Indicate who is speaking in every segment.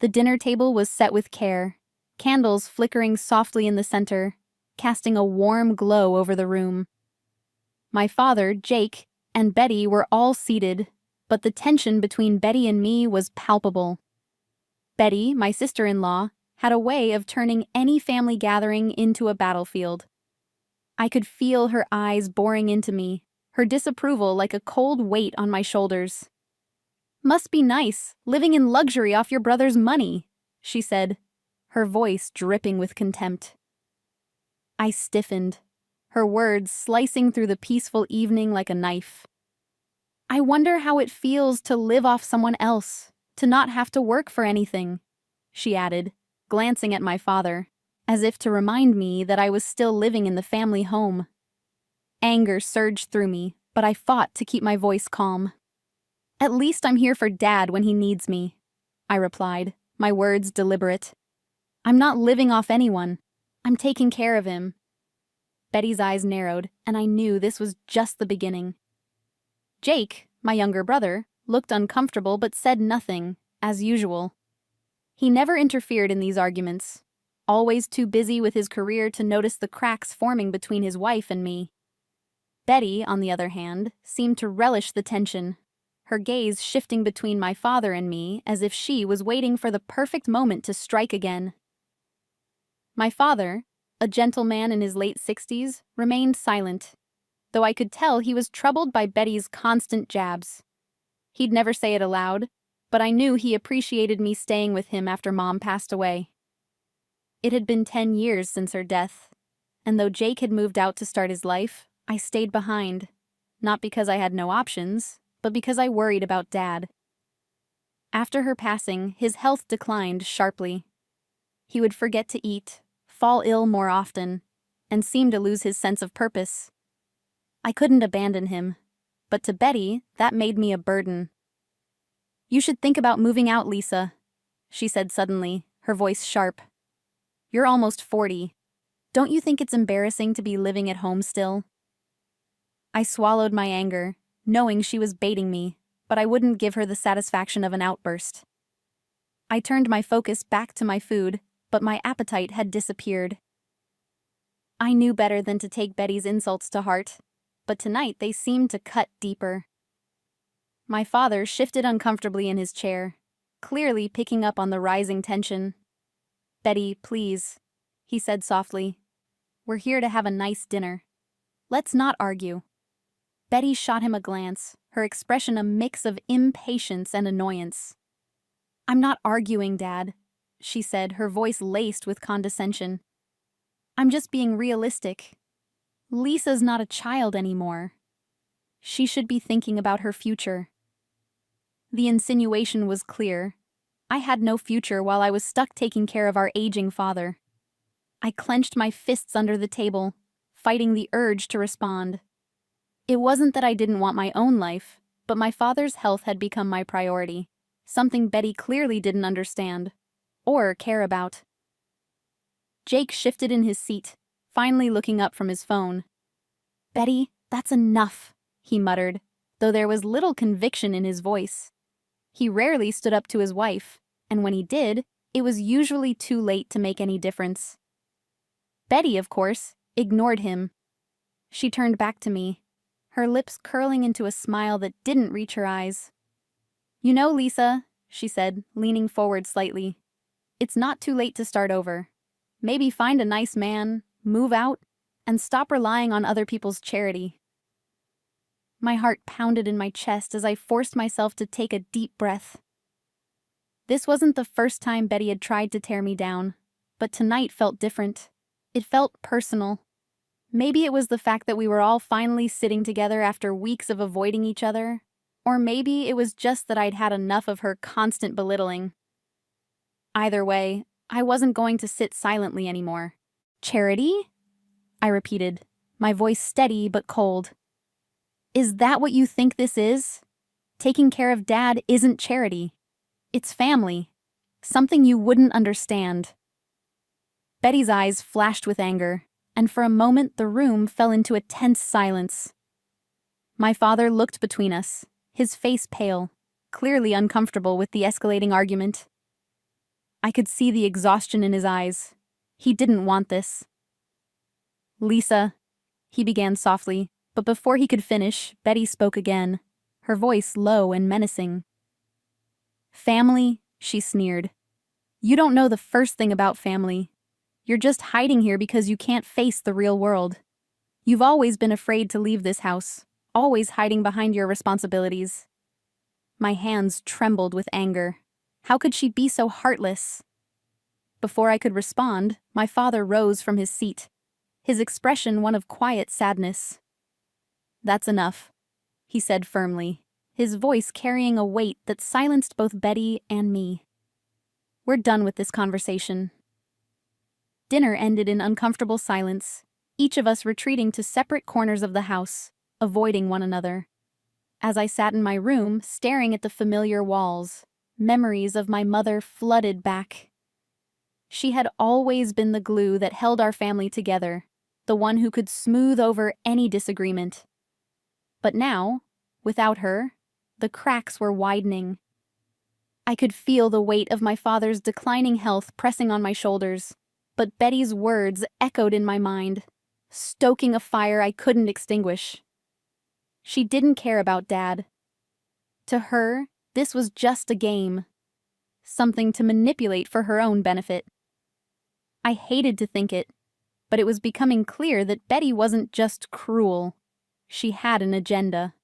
Speaker 1: The dinner table was set with care, candles flickering softly in the center, casting a warm glow over the room. My father, Jake, and Betty were all seated, but the tension between Betty and me was palpable. Betty, my sister-in-law, had a way of turning any family gathering into a battlefield. I could feel her eyes boring into me, her disapproval like a cold weight on my shoulders. "Must be nice, living in luxury off your brother's money," she said, her voice dripping with contempt. I stiffened, her words slicing through the peaceful evening like a knife. "I wonder how it feels to live off someone else, to not have to work for anything," she added, glancing at my father, as if to remind me that I was still living in the family home. Anger surged through me, but I fought to keep my voice calm. "At least I'm here for Dad when he needs me," I replied, my words deliberate. "I'm not living off anyone. I'm taking care of him." Betty's eyes narrowed, and I knew this was just the beginning. Jake, my younger brother, looked uncomfortable but said nothing, as usual. He never interfered in these arguments, always too busy with his career to notice the cracks forming between his wife and me. Betty, on the other hand, seemed to relish the tension, her gaze shifting between my father and me as if she was waiting for the perfect moment to strike again. My father, a gentleman in his late 60s, remained silent, though I could tell he was troubled by Betty's constant jabs. He'd never say it aloud, but I knew he appreciated me staying with him after Mom passed away. It had been 10 years since her death, and though Jake had moved out to start his life, I stayed behind, not because I had no options, but because I worried about Dad. After her passing, his health declined sharply. He would forget to eat, fall ill more often, and seem to lose his sense of purpose. I couldn't abandon him, but to Betty, that made me a burden. "You should think about moving out, Lisa," she said suddenly, her voice sharp. "You're almost 40. Don't you think it's embarrassing to be living at home still?" I swallowed my anger, knowing she was baiting me, but I wouldn't give her the satisfaction of an outburst. I turned my focus back to my food, but my appetite had disappeared. I knew better than to take Betty's insults to heart, but tonight they seemed to cut deeper. My father shifted uncomfortably in his chair, clearly picking up on the rising tension. "Betty, please," he said softly. "We're here to have a nice dinner. Let's not argue." Betty shot him a glance, her expression a mix of impatience and annoyance. "I'm not arguing, Dad," she said, her voice laced with condescension. "I'm just being realistic. Lisa's not a child anymore. She should be thinking about her future." The insinuation was clear. I had no future while I was stuck taking care of our aging father. I clenched my fists under the table, fighting the urge to respond. It wasn't that I didn't want my own life, but my father's health had become my priority, something Betty clearly didn't understand, or care about. Jake shifted in his seat, finally looking up from his phone. "Betty, that's enough," he muttered, though there was little conviction in his voice. He rarely stood up to his wife, and when he did, it was usually too late to make any difference. Betty, of course, ignored him. She turned back to me, her lips curling into a smile that didn't reach her eyes. "You know, Lisa," she said, leaning forward slightly, "it's not too late to start over. Maybe find a nice man, move out, and stop relying on other people's charity." My heart pounded in my chest as I forced myself to take a deep breath. This wasn't the first time Betty had tried to tear me down, but tonight felt different. It felt personal. Maybe it was the fact that we were all finally sitting together after weeks of avoiding each other, or maybe it was just that I'd had enough of her constant belittling. Either way, I wasn't going to sit silently anymore. "Charity?" I repeated, my voice steady but cold. "Is that what you think this is? Taking care of Dad isn't charity. It's family. Something you wouldn't understand." Betty's eyes flashed with anger, and for a moment the room fell into a tense silence. My father looked between us, his face pale, clearly uncomfortable with the escalating argument. I could see the exhaustion in his eyes. He didn't want this. "Lisa," he began softly, but before he could finish, Betty spoke again, her voice low and menacing. "Family," she sneered. "You don't know the first thing about family. You're just hiding here because you can't face the real world. You've always been afraid to leave this house, always hiding behind your responsibilities." My hands trembled with anger. How could she be so heartless? Before I could respond, my father rose from his seat, his expression one of quiet sadness. "That's enough," he said firmly, his voice carrying a weight that silenced both Betty and me. "We're done with this conversation." Dinner ended in uncomfortable silence, each of us retreating to separate corners of the house, avoiding one another. As I sat in my room, staring at the familiar walls, memories of my mother flooded back. She had always been the glue that held our family together, the one who could smooth over any disagreement. But now, without her, the cracks were widening. I could feel the weight of my father's declining health pressing on my shoulders, but Betty's words echoed in my mind, stoking a fire I couldn't extinguish. She didn't care about Dad. To her, this was just a game, something to manipulate for her own benefit. I hated to think it, but it was becoming clear that Betty wasn't just cruel. She had an agenda.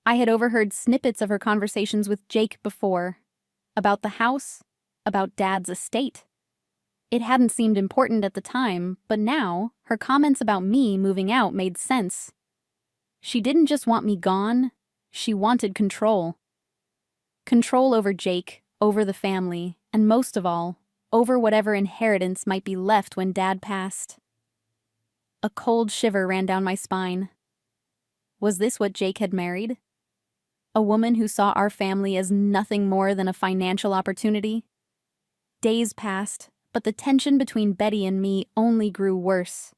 Speaker 1: I had overheard snippets of her conversations with Jake before, about the house, about Dad's estate. It hadn't seemed important at the time, but now, her comments about me moving out made sense. She didn't just want me gone, she wanted control. Control over Jake, over the family, and most of all, over whatever inheritance might be left when Dad passed. A cold shiver ran down my spine. Was this what Jake had married? A woman who saw our family as nothing more than a financial opportunity? Days passed, but the tension between Betty and me only grew worse.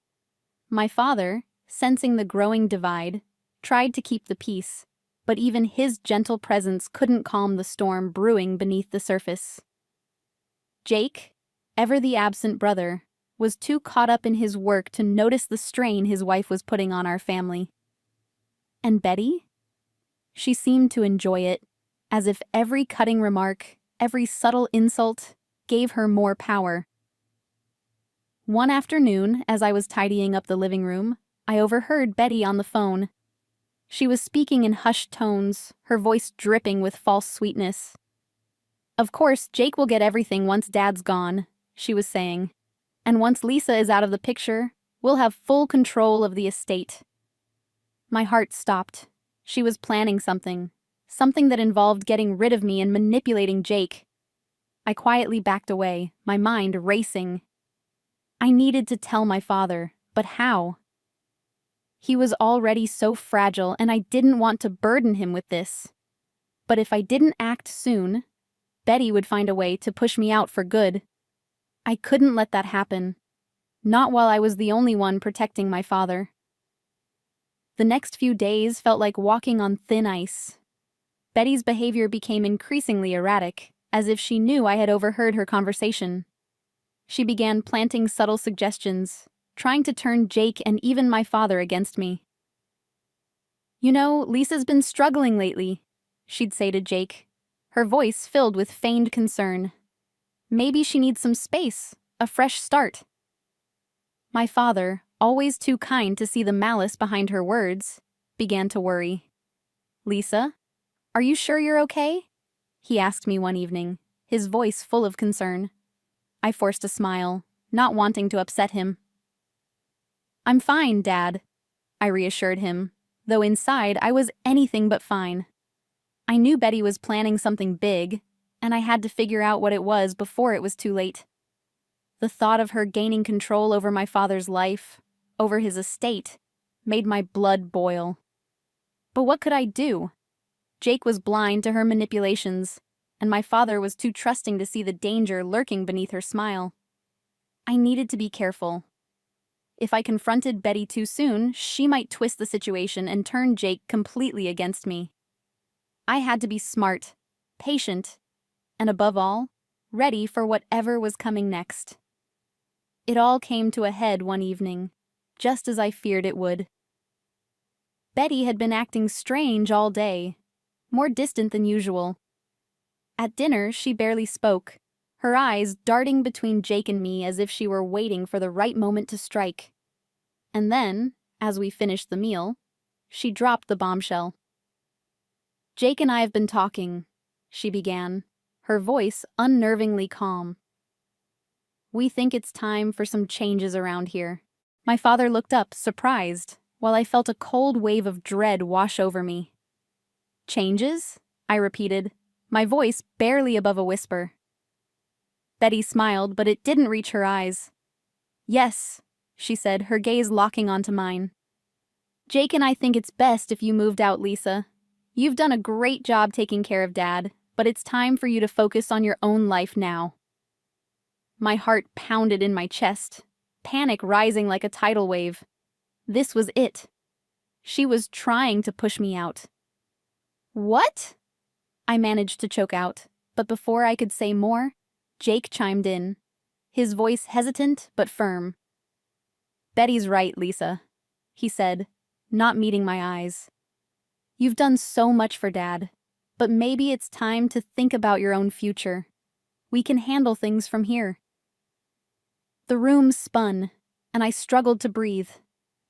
Speaker 1: My father, sensing the growing divide, tried to keep the peace, but even his gentle presence couldn't calm the storm brewing beneath the surface. Jake, ever the absent brother, was too caught up in his work to notice the strain his wife was putting on our family. And Betty? She seemed to enjoy it, as if every cutting remark, every subtle insult, gave her more power. One afternoon, as I was tidying up the living room, I overheard Betty on the phone. She was speaking in hushed tones, her voice dripping with false sweetness. "Of course, Jake will get everything once Dad's gone," she was saying. "And once Lisa is out of the picture, we'll have full control of the estate." My heart stopped. She was planning something that involved getting rid of me and manipulating Jake. I quietly backed away, my mind racing. I needed to tell my father, but how? He was already so fragile, and I didn't want to burden him with this. But if I didn't act soon, Betty would find a way to push me out for good. I couldn't let that happen. Not while I was the only one protecting my father. The next few days felt like walking on thin ice. Betty's behavior became increasingly erratic, as if she knew I had overheard her conversation. She began planting subtle suggestions, trying to turn Jake and even my father against me. "You know, Lisa's been struggling lately," she'd say to Jake, her voice filled with feigned concern. "Maybe she needs some space, a fresh start." My father, always too kind to see the malice behind her words, began to worry. "Lisa, are you sure you're okay?" he asked me one evening, his voice full of concern. I forced a smile, not wanting to upset him. "I'm fine, Dad," I reassured him, though inside I was anything but fine. I knew Betty was planning something big, and I had to figure out what it was before it was too late. The thought of her gaining control over my father's life, over his estate, made my blood boil. But what could I do? Jake was blind to her manipulations, and my father was too trusting to see the danger lurking beneath her smile. I needed to be careful. If I confronted Betty too soon, she might twist the situation and turn Jake completely against me. I had to be smart, patient, and above all, ready for whatever was coming next. It all came to a head one evening, just as I feared it would. Betty had been acting strange all day, more distant than usual. At dinner, she barely spoke, her eyes darting between Jake and me as if she were waiting for the right moment to strike. And then, as we finished the meal, she dropped the bombshell. "Jake and I have been talking," she began, her voice unnervingly calm. "We think it's time for some changes around here." My father looked up, surprised, while I felt a cold wave of dread wash over me. "Changes?" I repeated, my voice barely above a whisper. Betty smiled, but it didn't reach her eyes. "Yes," she said, her gaze locking onto mine. "Jake and I think it's best if you moved out, Lisa. You've done a great job taking care of Dad, but it's time for you to focus on your own life now." My heart pounded in my chest, panic rising like a tidal wave. This was it. She was trying to push me out. "What?" I managed to choke out, but before I could say more, Jake chimed in, his voice hesitant but firm. "Betty's right, Lisa," he said, not meeting my eyes. "You've done so much for Dad, but maybe it's time to think about your own future. We can handle things from here." The room spun, and I struggled to breathe.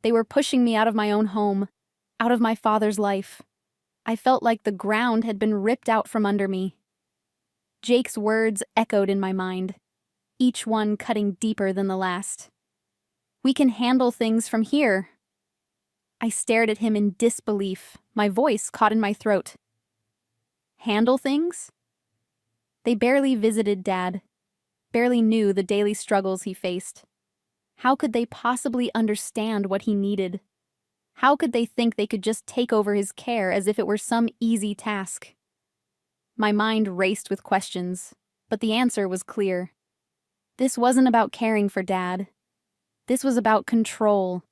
Speaker 1: They were pushing me out of my own home, out of my father's life. I felt like the ground had been ripped out from under me. Jake's words echoed in my mind, each one cutting deeper than the last. "We can handle things from here." I stared at him in disbelief, my voice caught in my throat. Handle things? They barely visited Dad, barely knew the daily struggles he faced. How could they possibly understand what he needed? How could they think they could just take over his care as if it were some easy task? My mind raced with questions, but the answer was clear. This wasn't about caring for Dad. This was about control.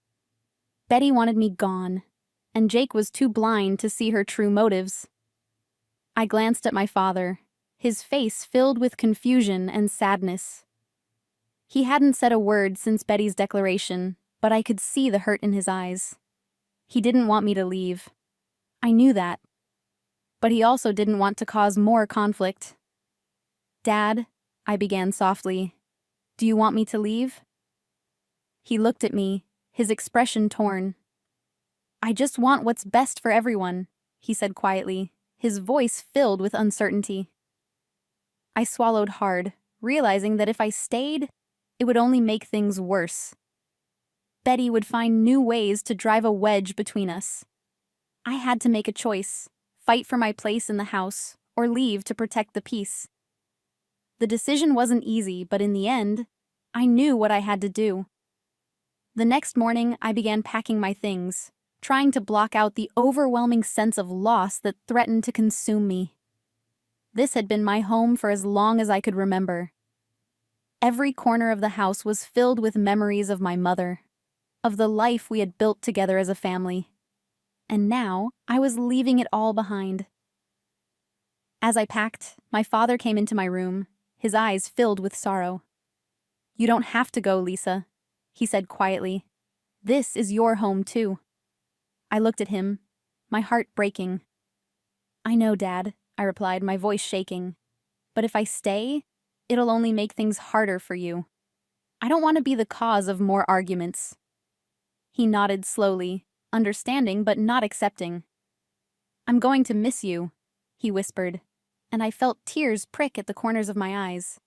Speaker 1: Betty wanted me gone, and Jake was too blind to see her true motives. I glanced at my father, his face filled with confusion and sadness. He hadn't said a word since Betty's declaration, but I could see the hurt in his eyes. He didn't want me to leave. I knew that. But he also didn't want to cause more conflict. "Dad," I began softly, "do you want me to leave?" He looked at me, his expression torn. "I just want what's best for everyone," he said quietly, his voice filled with uncertainty. I swallowed hard, realizing that if I stayed, it would only make things worse. Betty would find new ways to drive a wedge between us. I had to make a choice, fight for my place in the house, or leave to protect the peace. The decision wasn't easy, but in the end, I knew what I had to do. The next morning, I began packing my things, trying to block out the overwhelming sense of loss that threatened to consume me. This had been my home for as long as I could remember. Every corner of the house was filled with memories of my mother, of the life we had built together as a family. And now, I was leaving it all behind. As I packed, my father came into my room, his eyes filled with sorrow. "You don't have to go, Lisa," he said quietly. "This is your home too." I looked at him, my heart breaking. "I know, Dad," I replied, my voice shaking. "But if I stay, it'll only make things harder for you. I don't want to be the cause of more arguments." He nodded slowly, understanding but not accepting. "I'm going to miss you," he whispered, and I felt tears prick at the corners of my eyes.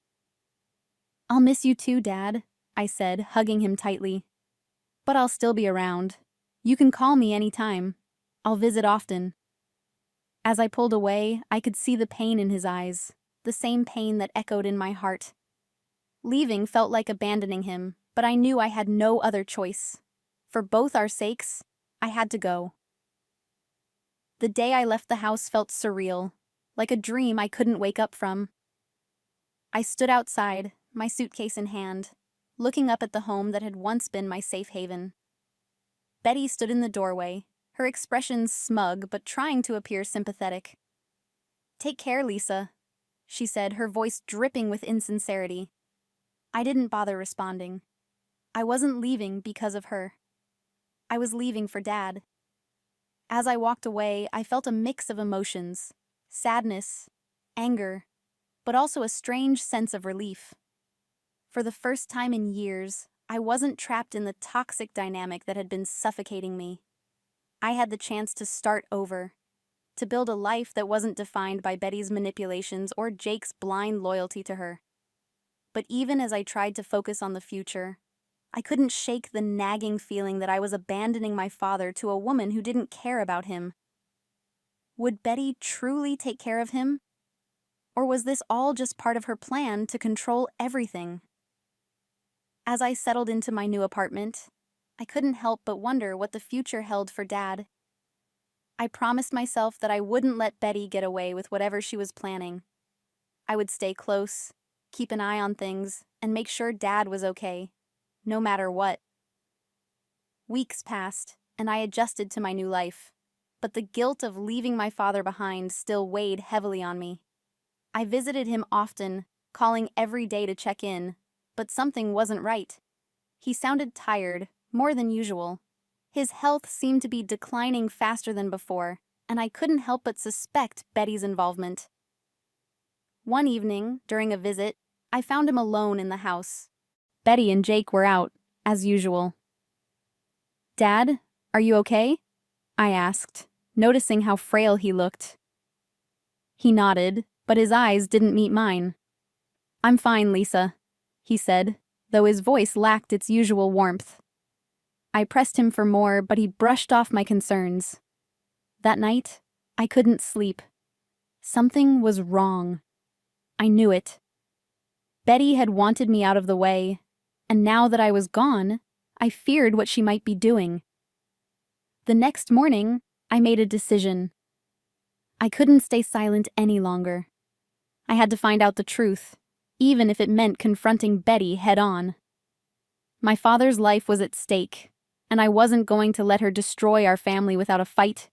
Speaker 1: "I'll miss you too, Dad," I said, hugging him tightly. "But I'll still be around. You can call me anytime. I'll visit often." As I pulled away, I could see the pain in his eyes, the same pain that echoed in my heart. Leaving felt like abandoning him, but I knew I had no other choice. For both our sakes, I had to go. The day I left the house felt surreal, like a dream I couldn't wake up from. I stood outside, my suitcase in hand, looking up at the home that had once been my safe haven. Betty stood in the doorway, her expression smug but trying to appear sympathetic. "Take care, Lisa," she said, her voice dripping with insincerity. I didn't bother responding. I wasn't leaving because of her. I was leaving for Dad. As I walked away, I felt a mix of emotions: sadness, anger, but also a strange sense of relief. For the first time in years, I wasn't trapped in the toxic dynamic that had been suffocating me. I had the chance to start over, to build a life that wasn't defined by Betty's manipulations or Jake's blind loyalty to her. But even as I tried to focus on the future, I couldn't shake the nagging feeling that I was abandoning my father to a woman who didn't care about him. Would Betty truly take care of him? Or was this all just part of her plan to control everything? As I settled into my new apartment, I couldn't help but wonder what the future held for Dad. I promised myself that I wouldn't let Betty get away with whatever she was planning. I would stay close, keep an eye on things, and make sure Dad was okay, no matter what. Weeks passed, and I adjusted to my new life, but the guilt of leaving my father behind still weighed heavily on me. I visited him often, calling every day to check in, but something wasn't right. He sounded tired, more than usual. His health seemed to be declining faster than before, and I couldn't help but suspect Betty's involvement. One evening, during a visit, I found him alone in the house. Betty and Jake were out, as usual. "Dad, are you okay?" I asked, noticing how frail he looked. He nodded, but his eyes didn't meet mine. "I'm fine, Lisa," he said, though his voice lacked its usual warmth. I pressed him for more, but he brushed off my concerns. That night, I couldn't sleep. Something was wrong. I knew it. Betty had wanted me out of the way, and now that I was gone, I feared what she might be doing. The next morning, I made a decision. I couldn't stay silent any longer. I had to find out the truth, even if it meant confronting Betty head-on. My father's life was at stake, and I wasn't going to let her destroy our family without a fight.